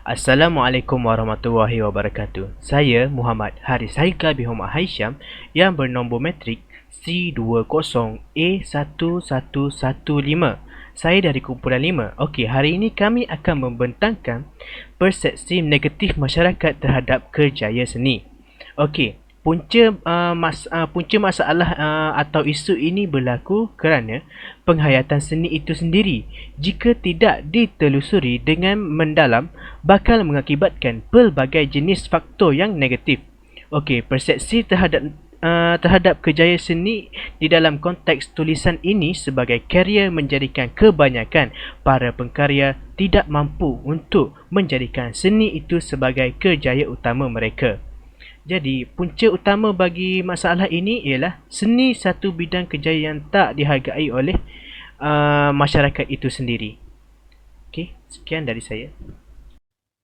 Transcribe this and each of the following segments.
Assalamualaikum warahmatullahi wabarakatuh. Saya Muhammad Haris Haikal bin Muhammad Haisham yang bernombor metrik C20A1115. Saya dari kumpulan 5. Okey, hari ini kami akan membentangkan persepsi negatif masyarakat terhadap kerjaya seni. Okey, punca masalah atau isu ini berlaku kerana penghayatan seni itu sendiri jika tidak ditelusuri dengan mendalam bakal mengakibatkan pelbagai jenis faktor yang negatif. Okey, persepsi terhadap kerjaya seni di dalam konteks tulisan ini sebagai karya menjadikan kebanyakan para pengkarya tidak mampu untuk menjadikan seni itu sebagai kerjaya utama mereka. Jadi, punca utama bagi masalah ini ialah seni satu bidang kerjaya yang tak dihargai oleh masyarakat itu sendiri. Okey, sekian dari saya.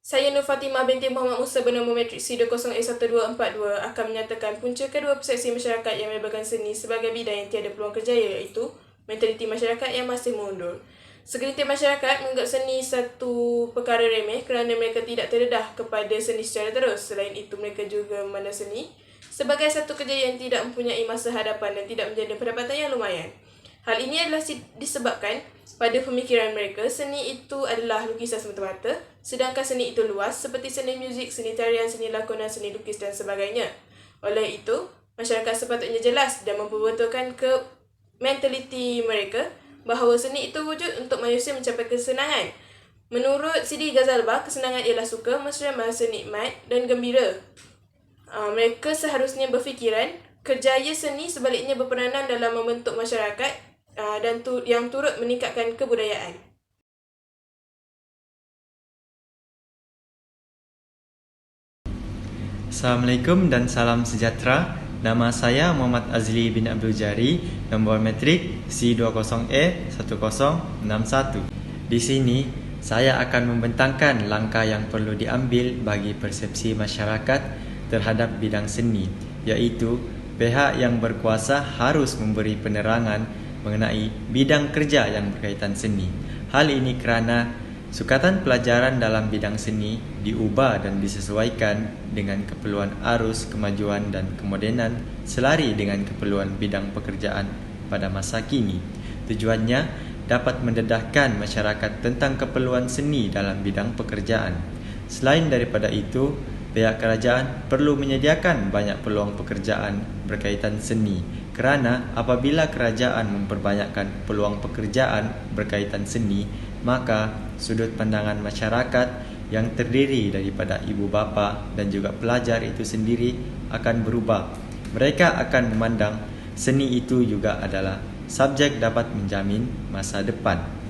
Saya Nur Fatimah binti Muhammad Musa bernombor metrik C20A1242 akan menyatakan punca kedua persepsi masyarakat yang melibatkan seni sebagai bidang yang tiada peluang kerjaya, iaitu mentaliti masyarakat yang masih mundur. Segelintir masyarakat menganggap seni satu perkara remeh kerana mereka tidak terdedah kepada seni secara terus. Selain itu, mereka juga memandang seni sebagai satu kerjaya yang tidak mempunyai masa hadapan dan tidak menjadi pendapatan yang lumayan. Hal ini adalah disebabkan pada pemikiran mereka, seni itu adalah lukisan semata-mata, sedangkan seni itu luas seperti seni muzik, seni tarian, seni lakonan, seni lukis dan sebagainya. Oleh itu, masyarakat sepatutnya jelas dan memperbetulkan ke mentaliti mereka bahawa seni itu wujud untuk manusia mencapai kesenangan. Menurut Sidi Ghazalbah, kesenangan ialah suka, mesra, merasa nikmat dan gembira. Mereka seharusnya berfikiran kerjaya seni sebaliknya berperanan dalam membentuk masyarakat dan yang turut meningkatkan kebudayaan. Assalamualaikum dan salam sejahtera. Nama saya Muhammad Azli bin Abdul Jari, nombor metrik C20A1061. Di sini, saya akan membentangkan langkah yang perlu diambil bagi persepsi masyarakat terhadap bidang seni, iaitu pihak yang berkuasa harus memberi penerangan mengenai bidang kerja yang berkaitan seni. Hal ini kerana sukatan pelajaran dalam bidang seni diubah dan disesuaikan dengan keperluan arus kemajuan dan kemodenan selari dengan keperluan bidang pekerjaan pada masa kini. Tujuannya dapat mendedahkan masyarakat tentang keperluan seni dalam bidang pekerjaan. Selain daripada itu, pihak kerajaan perlu menyediakan banyak peluang pekerjaan berkaitan seni kerana apabila kerajaan memperbanyakkan peluang pekerjaan berkaitan seni, maka sudut pandangan masyarakat yang terdiri daripada ibu bapa dan juga pelajar itu sendiri akan berubah. Mereka akan memandang seni itu juga adalah subjek dapat menjamin masa depan.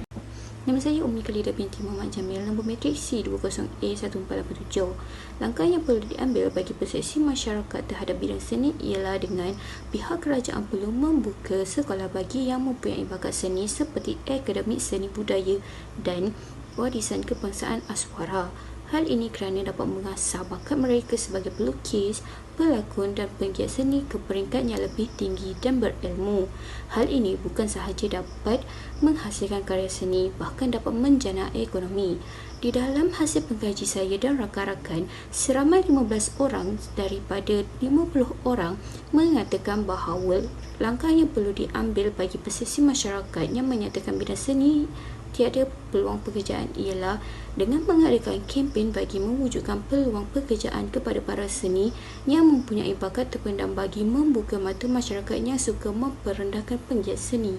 Nama saya Ummi Khalidah binti Muhammad Jamil, nombor metrik C20A1487. Langkah yang perlu diambil bagi persepsi masyarakat terhadap bidang seni ialah dengan pihak kerajaan perlu membuka sekolah bagi yang mempunyai bakat seni seperti akademik seni budaya dan warisan kebangsaan Aswara. Hal ini kerana dapat mengasah bakat mereka sebagai pelukis, pelakon dan penggiat seni ke peringkat yang lebih tinggi dan berilmu. Hal ini bukan sahaja dapat menghasilkan karya seni, bahkan dapat menjana ekonomi. Di dalam hasil pengkaji saya dan rakan-rakan, seramai 15 orang daripada 50 orang mengatakan bahawa langkah yang perlu diambil bagi persepsi masyarakat yang menyatakan bidang seni tiada peluang pekerjaan ialah dengan mengadakan kempen bagi mewujudkan peluang pekerjaan kepada para seni yang mempunyai bakat terpendam bagi membuka mata masyarakat yang suka memperendahkan penggiat seni.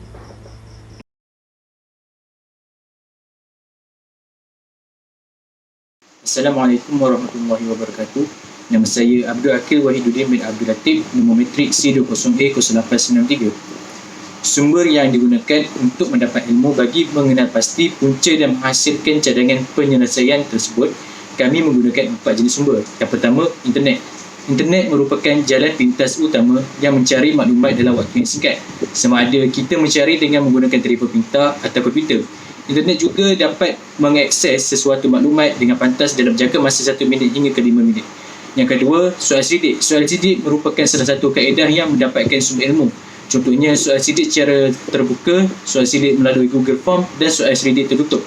Assalamualaikum warahmatullahi wabarakatuh. Nama saya Abdul Akil Wahiduddin bin Abdul Latif, nombor metrik C20A0893. Sumber yang digunakan untuk mendapat ilmu bagi mengenal pasti punca dan menghasilkan cadangan penyelesaian tersebut, kami menggunakan 4 jenis sumber. Yang pertama, internet. Internet merupakan jalan pintas utama yang mencari maklumat dalam waktu yang singkat. Sama ada kita mencari dengan menggunakan telefon pintar atau komputer. Internet juga dapat mengakses sesuatu maklumat dengan pantas dalam jangka masa 1 minit hingga ke 5 minit. Yang kedua, soal sidik. Soal sidik merupakan salah satu kaedah yang mendapatkan sumber ilmu. Contohnya soal sidik secara terbuka, soal sidik melalui Google Form dan soal sidik tertutup.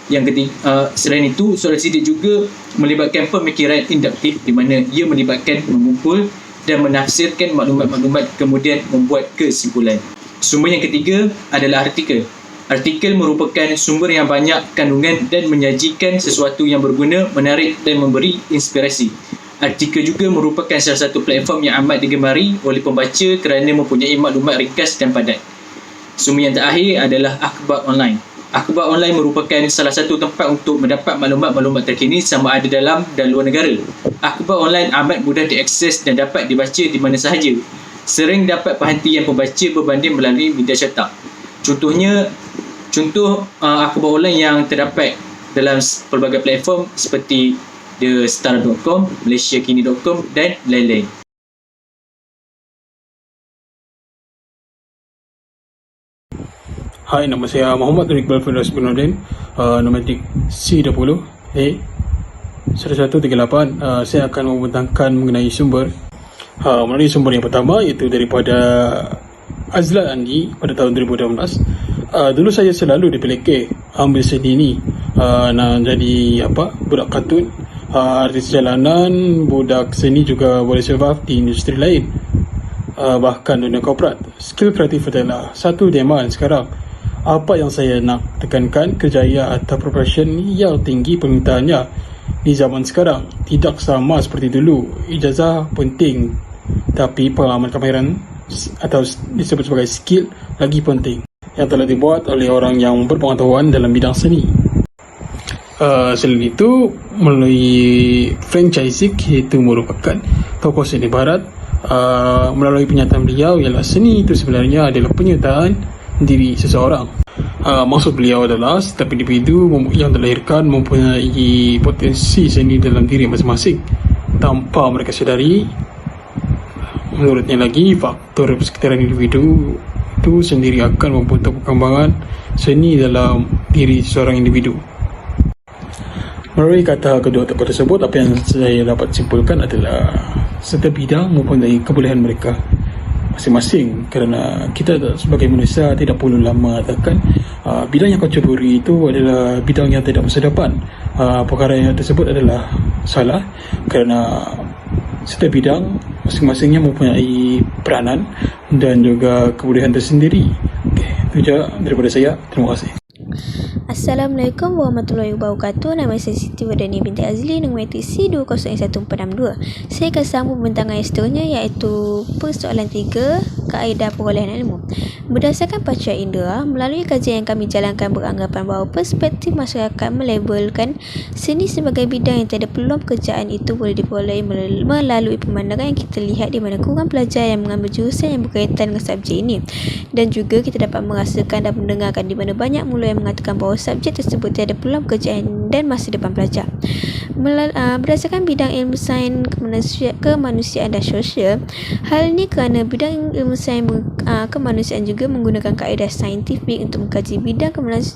Yang ketiga, selain itu, soalan sidik juga melibatkan pemikiran induktif di mana ia melibatkan mengumpul dan menafsirkan maklumat-maklumat kemudian membuat kesimpulan. Sumber yang ketiga adalah artikel. Artikel merupakan sumber yang banyak kandungan dan menyajikan sesuatu yang berguna, menarik dan memberi inspirasi. Artikel juga merupakan salah satu platform yang amat digemari oleh pembaca kerana mempunyai maklumat ringkas dan padat. Sumber yang terakhir adalah akhbar online. Akhbar online merupakan salah satu tempat untuk mendapat maklumat-maklumat terkini sama ada dalam dan luar negara. Akhbar online amat mudah diakses dan dapat dibaca di mana sahaja. Sering dapat perhatian pembaca berbanding melalui media cetak. Contoh akhbar online yang terdapat dalam pelbagai platform seperti thestar.com, malaysiakini.com dan lain-lain. Hai, nama saya Muhammad Iqbal Firdaus bin Nordin, nomatik C20 A 1138. Saya akan membentangkan mengenai sumber. Melalui sumber yang pertama iaitu daripada Azlan Andi pada tahun 2018. Dulu saya selalu dipelekeh ambil seni ni nak jadi budak kartun, artis jalanan, budak seni juga boleh survive di industri lain, bahkan dunia korporat. Skill kreatif adalah satu demand sekarang. Apa yang saya nak tekankan, kerjaya atau profession yang tinggi permintaannya di zaman sekarang tidak sama seperti dulu. Ijazah penting, tapi pengalaman kemahiran atau disebut sebagai skill lagi penting yang telah dibuat oleh orang yang berpengetahuan dalam bidang seni. Selain itu, melalui franchising iaitu merupakan tokoh seni barat, melalui pernyataan beliau ialah seni itu sebenarnya adalah penyertaan diri seseorang. Maksud beliau adalah setiap individu yang dilahirkan mempunyai potensi seni dalam diri masing-masing tanpa mereka sedari. Menurutnya lagi, faktor persekitaran individu itu sendiri akan membentuk perkembangan seni dalam diri seseorang individu. Melalui kata kedua tokoh tersebut, apa yang saya dapat simpulkan adalah setiap bidang mempunyai kebolehan mereka masing-masing, kerana kita sebagai manusia tidak perlu lama mengatakan bidang yang kau ceburi itu adalah bidang yang tidak masa depan. Perkara yang tersebut adalah salah, kerana setiap bidang masing-masingnya mempunyai peranan dan juga kebolehan tersendiri. Itu saja daripada saya. Terima kasih. Assalamualaikum warahmatullahi wabarakatuh. Nama saya Siti Wardani binti Azli, nomatik C201462. Saya akan sambung bentangan yang seterusnya, iaitu persoalan 3, kaedah perolehan ilmu. Berdasarkan panca indera, melalui kajian yang kami jalankan beranggapan bahawa perspektif masyarakat melabelkan seni sebagai bidang yang tiada peluang pekerjaan itu boleh diperoleh melalui pemandangan yang kita lihat di mana kurang pelajar yang mengambil jurusan yang berkaitan dengan subjek ini, dan juga kita dapat merasakan dan mendengarkan di mana banyak mula yang mengatakan bahawa subjek tersebut tiada peluang pekerjaan dan masa depan pelajar. Berdasarkan bidang ilmu sains kemanusiaan dan sosial, hal ini kerana bidang ilmu sains kemanusiaan juga menggunakan kaedah saintifik untuk mengkaji bidang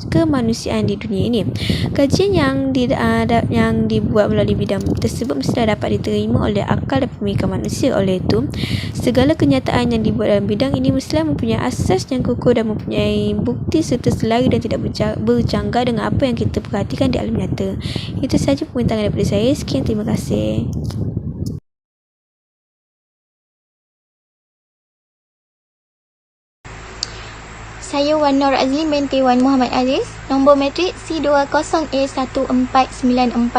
kemanusiaan di dunia ini. Kajian yang dibuat melalui bidang tersebut mesti dapat diterima oleh akal dan pemikiran manusia. Oleh itu, segala kenyataan yang dibuat dalam bidang ini mestilah mempunyai asas yang kukuh dan mempunyai bukti serta selari dan tidak berjanggal dengan apa yang kita perhatikan di alam nyata. Itu sahaja pembintangan daripada saya. Sekian, terima kasih. Saya Wan Nur Azli binti Wan Muhammad Aziz, nombor matrik C20A1494.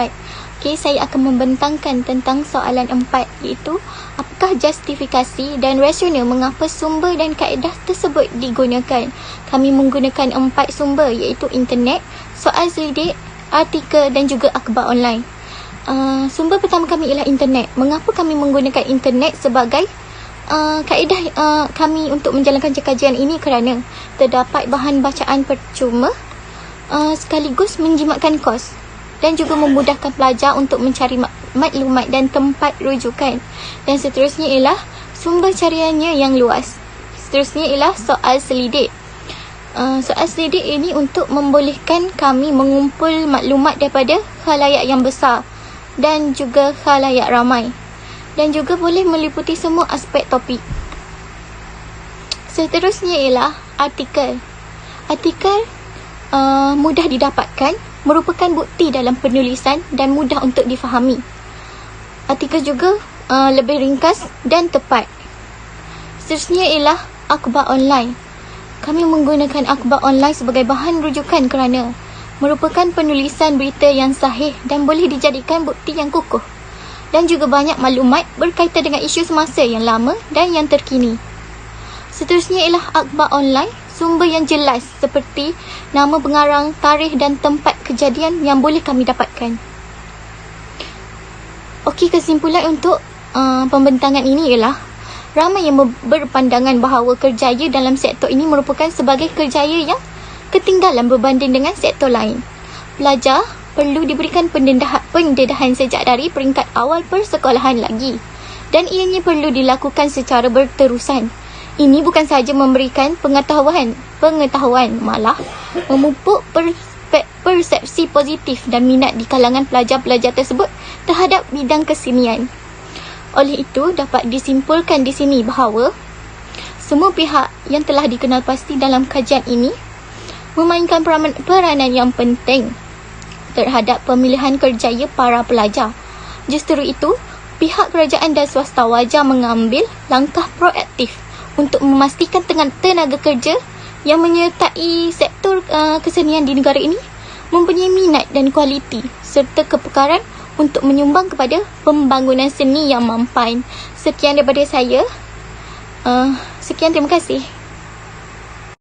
Okey, saya akan membentangkan tentang soalan 4, iaitu apakah justifikasi dan rasional mengapa sumber dan kaedah tersebut digunakan. Kami menggunakan 4 sumber, iaitu internet, soal selidik, artikel dan juga akhbar online. Sumber pertama kami ialah internet. Mengapa kami menggunakan internet sebagai kaedah kami untuk menjalankan kajian ini? Kerana terdapat bahan bacaan percuma, sekaligus menjimatkan kos dan juga memudahkan pelajar untuk mencari maklumat dan tempat rujukan. Dan seterusnya ialah sumber cariannya yang luas. Seterusnya ialah soal selidik. Soal selidik ini untuk membolehkan kami mengumpul maklumat daripada khalayak yang besar dan juga khalayak ramai, dan juga boleh meliputi semua aspek topik. Seterusnya ialah artikel. Artikel mudah didapatkan merupakan bukti dalam penulisan dan mudah untuk difahami. Artikel juga lebih ringkas dan tepat. Seterusnya ialah akhbar online. Kami menggunakan akhbar online sebagai bahan rujukan kerana merupakan penulisan berita yang sahih dan boleh dijadikan bukti yang kukuh, dan juga banyak maklumat berkaitan dengan isu semasa yang lama dan yang terkini. Seterusnya ialah akhbar online, sumber yang jelas seperti nama pengarang, tarikh dan tempat kejadian yang boleh kami dapatkan. Okey, kesimpulan untuk pembentangan ini ialah ramai yang berpandangan bahawa kerjaya dalam sektor ini merupakan sebagai kerjaya yang ketinggalan berbanding dengan sektor lain. Pelajar perlu diberikan pendedahan sejak dari peringkat awal persekolahan lagi, dan ianya perlu dilakukan secara berterusan. Ini bukan sahaja memberikan pengetahuan, malah memupuk persepsi positif dan minat di kalangan pelajar-pelajar tersebut terhadap bidang kesenian. Oleh itu, dapat disimpulkan di sini bahawa semua pihak yang telah dikenal pasti dalam kajian ini memainkan peranan yang penting terhadap pemilihan kerjaya para pelajar. Justru itu, pihak kerajaan dan swasta wajar mengambil langkah proaktif untuk memastikan tenaga kerja yang menyertai sektor kesenian di negara ini mempunyai minat dan kualiti serta kepekaran untuk menyumbang kepada pembangunan seni yang mampan. Sekian daripada saya. Sekian, terima kasih.